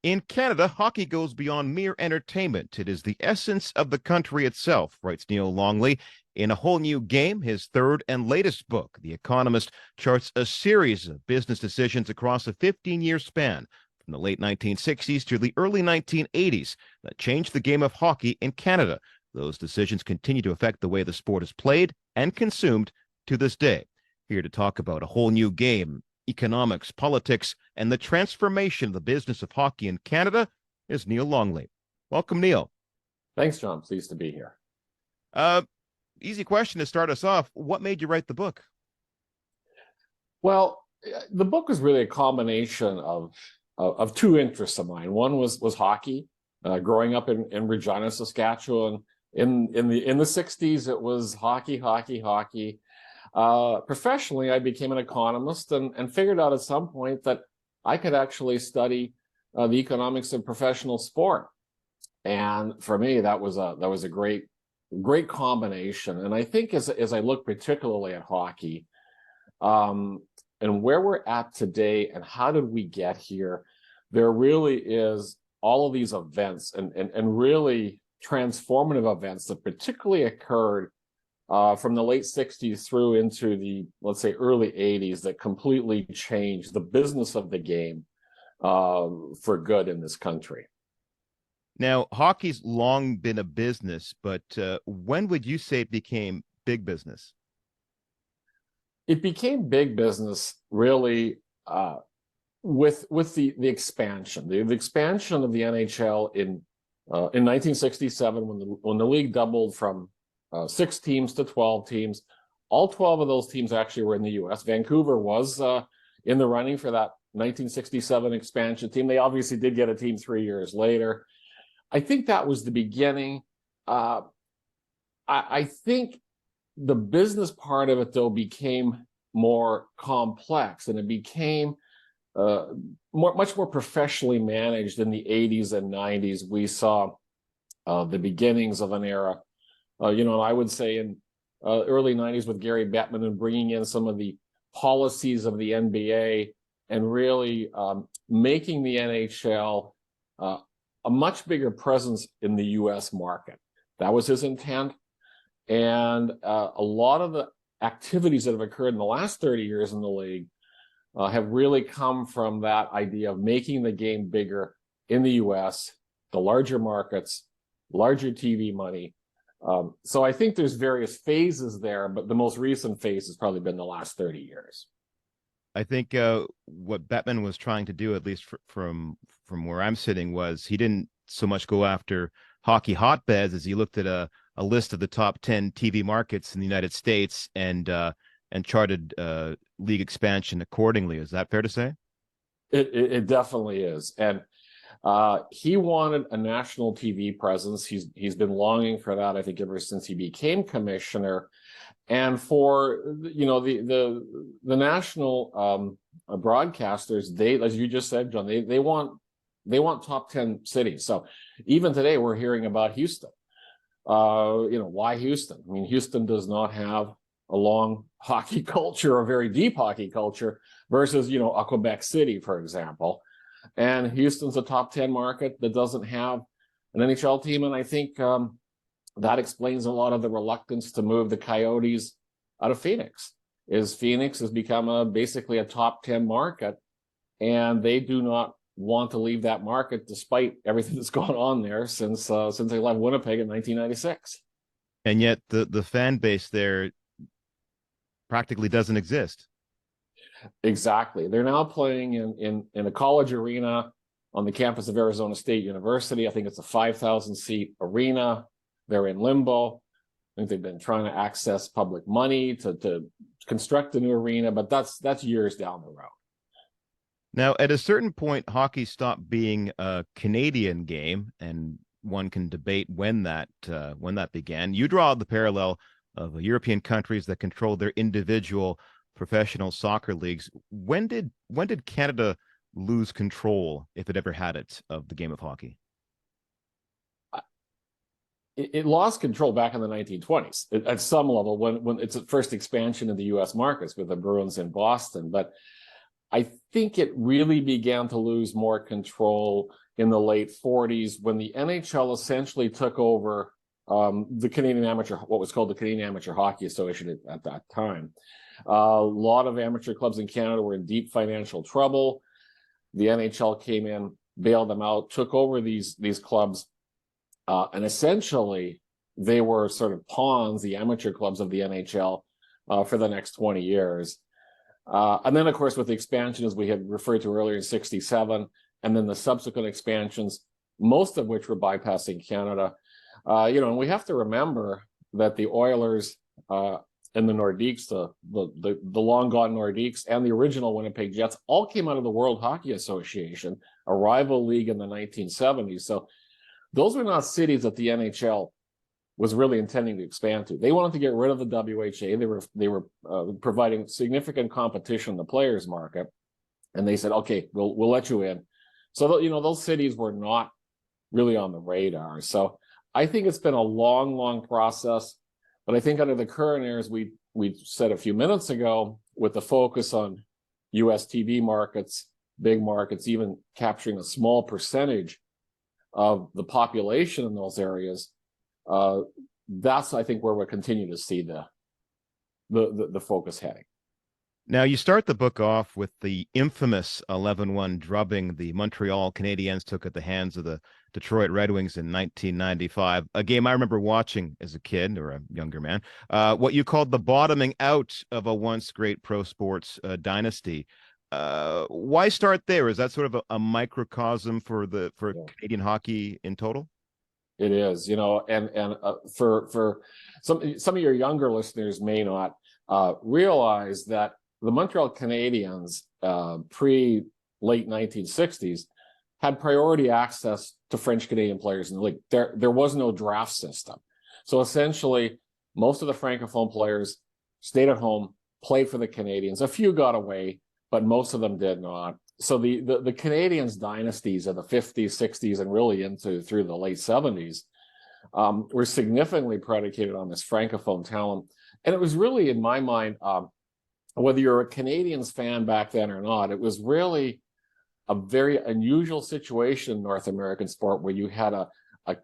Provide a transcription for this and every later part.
In Canada, hockey goes beyond mere entertainment. It is the essence of the country itself, writes Neil Longley. In A Whole New Game, his third and latest book, The Economist charts a series of business decisions across a 15-year span from the late 1960s to the early 1980s that changed the game of hockey in Canada. Those decisions continue to affect the way the sport is played and consumed to this day. Here to talk about A Whole New Game, economics, politics, and the transformation of the business of hockey in Canada is Neil Longley. Welcome, Neil. Thanks, John. Pleased to be here. Easy question to start us off. What made you write the book? Well, the book was really a combination of two interests of mine. One was hockey. Growing up in Regina, Saskatchewan, in the 60s, it was hockey. Professionally, I became an economist and figured out at some point that I could actually study the economics of professional sport. And for me, that was a great combination. And I think as I look particularly at hockey, and where we're at today and how did we get here, there really is all of these events and really transformative events that particularly occurred from the late 60s through into the, let's say, early 80s that completely changed the business of the game for good in this country. Now, hockey's long been a business, but when would you say it became big business? It became big business really with the expansion. The expansion of the NHL in 1967 when the league doubled from 6 teams to 12 teams. All 12 of those teams actually were in the U.S. Vancouver was in the running for that 1967 expansion team. They obviously did get a team 3 years later. I think that was the beginning. I think the business part of it, though, became more complex, and it became much more professionally managed in the 80s and 90s. We saw the beginnings of an era. I would say in early 90s with Gary Bettman and bringing in some of the policies of the NBA and really making the NHL a much bigger presence in the U.S. market. That was his intent. And a lot of the activities that have occurred in the last 30 years in the league have really come from that idea of making the game bigger in the U.S., the larger markets, larger TV money. So I think there's various phases there, but the most recent phase has probably been the last 30 years. I think what Bettman was trying to do, at least from where I'm sitting, was he didn't so much go after hockey hotbeds as he looked at a list of the top 10 TV markets in the United States and charted league expansion accordingly. Is that fair to say? It definitely is. And he wanted a national TV presence. He's been longing for that, I think, ever since he became commissioner. And for the national broadcasters, they, as you just said, John, they want top 10 cities. So even today, we're hearing about Houston. Why Houston? I mean, Houston does not have a long hockey culture, a very deep hockey culture, versus a Quebec City, for example. And Houston's a top 10 market that doesn't have an NHL team, and I think that explains a lot of the reluctance to move the Coyotes out of Phoenix. Phoenix has become basically a top 10 market, and they do not want to leave that market despite everything that's gone on there since they left Winnipeg in 1996. And yet the fan base there practically doesn't exist. Exactly. They're now playing in a college arena on the campus of Arizona State University. I think it's a 5,000 seat arena. They're in limbo. I think they've been trying to access public money to construct a new arena, but that's years down the road. Now, at a certain point, hockey stopped being a Canadian game, and one can debate when that began. You draw the parallel of European countries that control their individual professional soccer leagues. When did Canada lose control, if it ever had it, of the game of hockey? It lost control back in the 1920s at some level when its first expansion in the U.S. markets with the Bruins in Boston. But I think it really began to lose more control in the late 40s when the NHL essentially took over the Canadian Amateur, what was called the Canadian Amateur Hockey Association at that time. A lot of amateur clubs in Canada were in deep financial trouble. The NHL came in, bailed them out, took over these clubs, and essentially they were sort of pawns, the amateur clubs of the NHL, for the next 20 years. And then, of course, with the expansion, as we had referred to earlier in 67, and then the subsequent expansions, most of which were bypassing Canada. And we have to remember that the Oilers and the Nordiques, the long gone Nordiques, and the original Winnipeg Jets all came out of the World Hockey Association, a rival league in the 1970s. So those were not cities that the NHL was really intending to expand to. They wanted to get rid of the WHA. They were providing significant competition in the players market, and they said, "Okay, we'll let you in." So those cities were not really on the radar. So I think it's been a long process, but I think under the current era, as we said a few minutes ago, with the focus on U.S. TV markets, big markets, even capturing a small percentage of the population in those areas, that's, I think, where we'll continue to see the focus heading. Now, you start the book off with the infamous 11-1 drubbing the Montreal Canadiens took at the hands of the Detroit Red Wings in 1995, a game I remember watching as a kid or a younger man, what you called the bottoming out of a once great pro sports dynasty. Why start there? Is that sort of a microcosm for Canadian hockey in total? It is, and for some of your younger listeners may not realize that the Montreal Canadiens, pre-late 1960s, had priority access to French Canadian players in the league. There was no draft system. So essentially, most of the Francophone players stayed at home, played for the Canadiens. A few got away, but most of them did not. So the Canadiens dynasties of the 50s, 60s, and really through the late 70s were significantly predicated on this Francophone talent. And it was really, in my mind, whether you're a Canadiens fan back then or not, it was really a very unusual situation in North American sport where you had a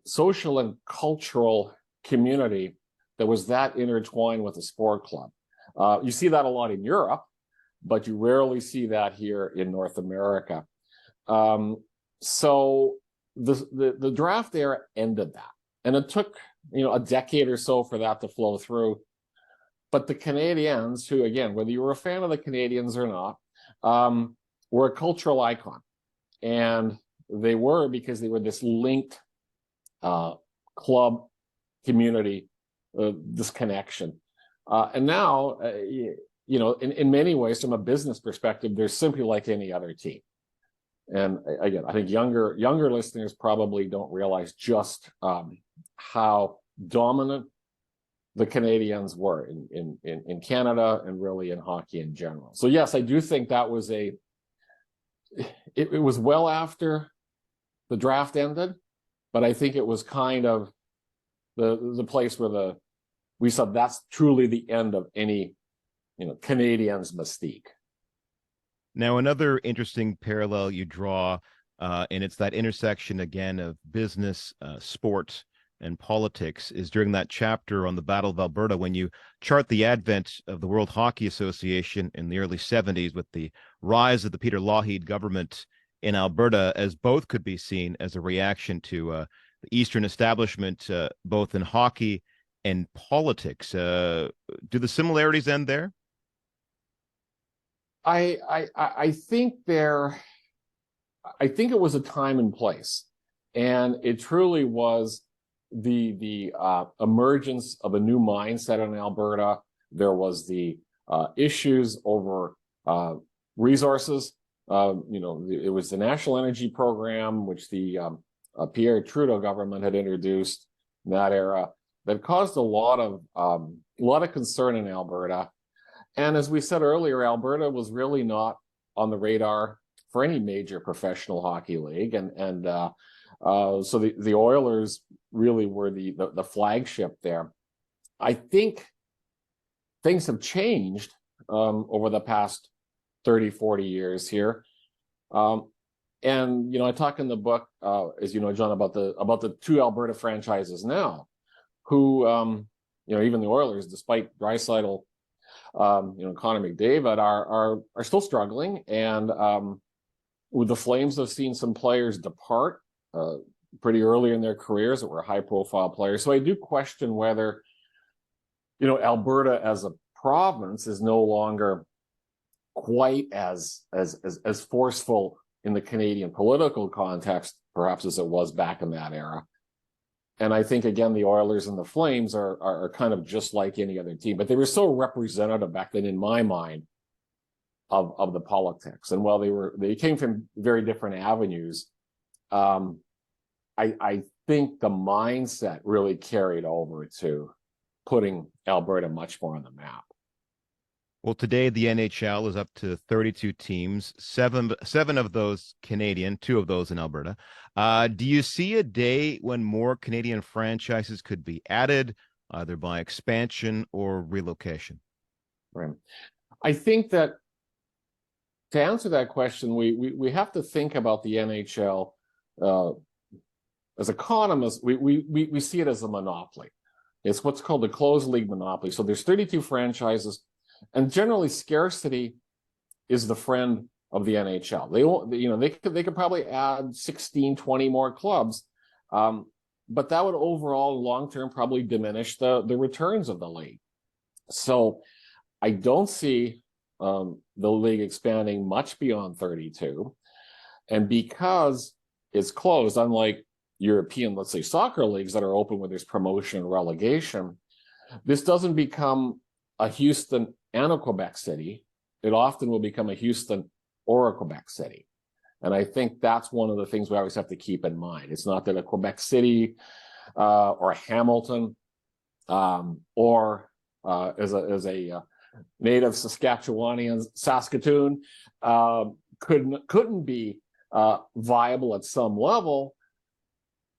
social and cultural community that was that intertwined with a sport club. You see that a lot in Europe, but you rarely see that here in North America. So the draft era ended that. And it took, a decade or so for that to flow through. But the Canadiens, who, again, whether you were a fan of the Canadiens or not, were a cultural icon. And they were because they were this linked club community, this connection. And now, in many ways, from a business perspective, they're simply like any other team. And again, I think younger listeners probably don't realize just how dominant the Canadiens were in Canada and really in hockey in general. So yes, I do think that was it was well after the draft ended, but I think it was kind of the place where we said that's truly the end of any Canadiens mystique. Now, another interesting parallel you draw, and it's that intersection again of business, sport, and politics, is during that chapter on the Battle of Alberta when you chart the advent of the World Hockey Association in the early 70s with the rise of the Peter Lougheed government in Alberta, as both could be seen as a reaction to the Eastern establishment, both in hockey and politics. Do the similarities end there? I think I think it was a time and place, and it truly was the emergence of a new mindset in Alberta. There was the issues over resources. It was the National Energy Program, which the Pierre Trudeau government had introduced in that era, that caused a lot of concern in Alberta. And as we said earlier, Alberta was really not on the radar for any major professional hockey league, and so the Oilers really were the flagship there. I think things have changed over the past 30, 40 years here. And I talk in the book, as you know, John, about the two Alberta franchises now, who even the Oilers, despite Draisaitl, Connor McDavid, are still struggling, and with the Flames, have seen some players depart pretty early in their careers that were high-profile players. So I do question whether Alberta as a province is no longer quite as forceful in the Canadian political context, perhaps, as it was back in that era. And I think, again, the Oilers and the Flames are kind of just like any other team, but they were so representative back then, in my mind, of the politics. And while they came from very different avenues, I think the mindset really carried over to putting Alberta much more on the map. Well, today the NHL is up to 32 teams, seven of those Canadian, 2 of those in Alberta. Do you see a day when more Canadian franchises could be added, either by expansion or relocation? Right. I think that to answer that question, we have to think about the NHL as economists. We see it as a monopoly. It's what's called the closed league monopoly. So there's 32 franchises. And generally, scarcity is the friend of the NHL. They could probably add 16, 20 more clubs, but that would overall, long term, probably diminish the returns of the league. So I don't see the league expanding much beyond 32, and because it's closed, unlike European, let's say, soccer leagues that are open where there's promotion and relegation, this doesn't become a Houston and a Quebec City. It often will become a Houston or a Quebec City. And I think that's one of the things we always have to keep in mind. It's not that a Quebec City or a Hamilton or as a native Saskatchewanian, Saskatoon couldn't be viable at some level.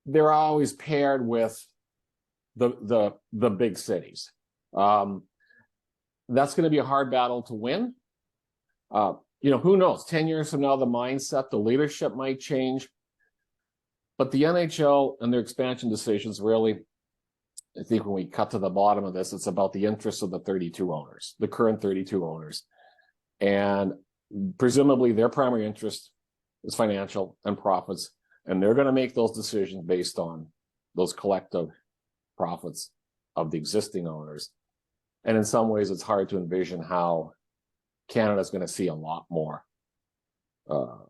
They're always paired with the big cities. That's going to be a hard battle to win. Who knows? 10 years from now, the mindset, the leadership might change. But the NHL and their expansion decisions really, I think when we cut to the bottom of this, it's about the interests of the 32 owners, the current 32 owners. And presumably their primary interest is financial and profits. And they're going to make those decisions based on those collective profits of the existing owners. And in some ways, it's hard to envision how Canada's going to see a lot more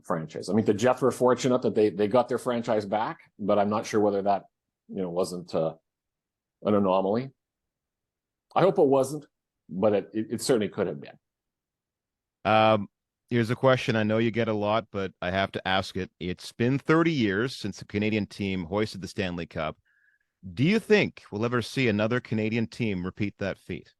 franchise. I mean, the Jets were fortunate that they got their franchise back, but I'm not sure whether that wasn't an anomaly. I hope it wasn't, but it certainly could have been. Here's a question I know you get a lot, but I have to ask it. It's been 30 years since the Canadian team hoisted the Stanley Cup. Do you think we'll ever see another Canadian team repeat that feat?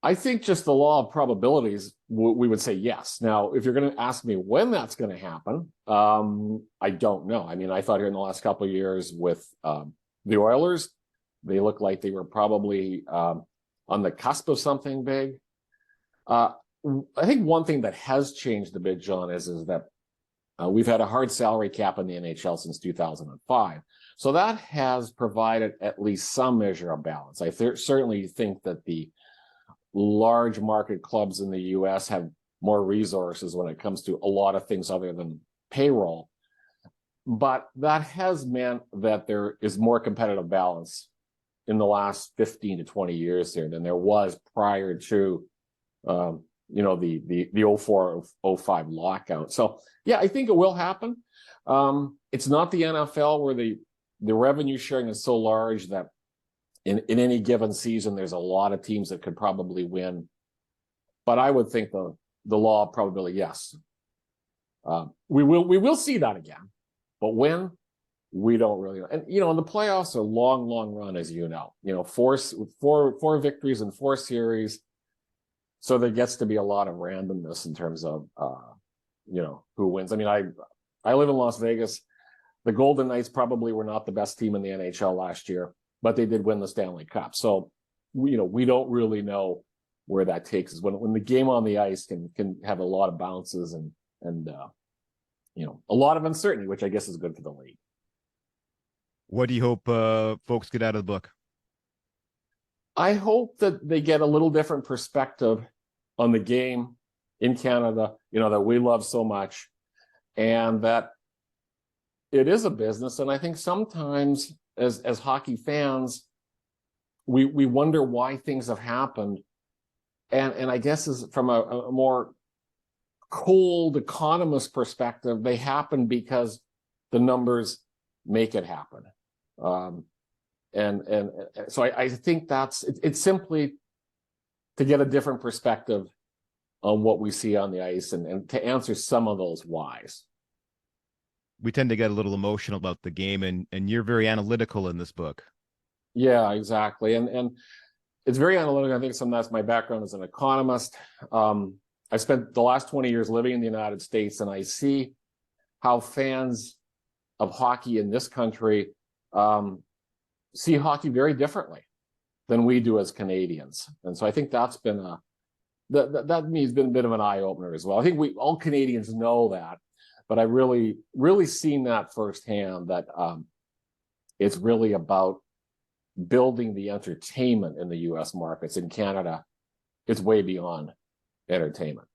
I think just the law of probabilities, we would say yes. Now, if you're going to ask me when that's going to happen, I don't know. I mean, I thought here in the last couple of years with the Oilers, they looked like they were probably on the cusp of something big. I think one thing that has changed a bit, John, is that we've had a hard salary cap in the NHL since 2005. So that has provided at least some measure of balance. I certainly think that the large market clubs in the U.S. have more resources when it comes to a lot of things other than payroll. But that has meant that there is more competitive balance in the last 15 to 20 years here than there was prior to the 04-05 lockout. So yeah, I think it will happen. It's not the NFL where the revenue sharing is so large that in any given season, there's a lot of teams that could probably win. But I would think the law of probability, yes. We will see that again. But when? We don't really know. And, the playoffs are long run, as you know. Four victories in 4 series. So there gets to be a lot of randomness in terms of, who wins. I mean, I live in Las Vegas. The Golden Knights probably were not the best team in the NHL last year, but they did win the Stanley Cup. So, we don't really know where that takes us. When the game on the ice can have a lot of bounces and a lot of uncertainty, which I guess is good for the league. What do you hope folks get out of the book? I hope that they get a little different perspective on the game in Canada, that we love so much, and that it is a business. And I think sometimes as hockey fans, we wonder why things have happened. And I guess is from a more cold economist perspective, they happen because the numbers make it happen. And so I think it's simply to get a different perspective on what we see on the ice and to answer some of those whys. We tend to get a little emotional about the game, and you're very analytical in this book. Yeah, exactly. And it's very analytical. I think that's my background as an economist. I spent the last 20 years living in the United States, and I see how fans of hockey in this country see hockey very differently than we do as Canadians. And so I think that's been that means been a bit of an eye-opener as well. I think all Canadians know that, but I really, really seen that firsthand, that it's really about building the entertainment in the U.S. markets. In Canada, it's way beyond entertainment.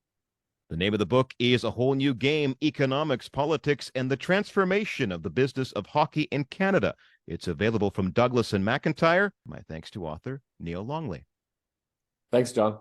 The name of the book is A Whole New Game: Economics, Politics, and the Transformation of the Business of Hockey in Canada. It's available from Douglas and McIntyre. My thanks to author Neil Longley. Thanks, John.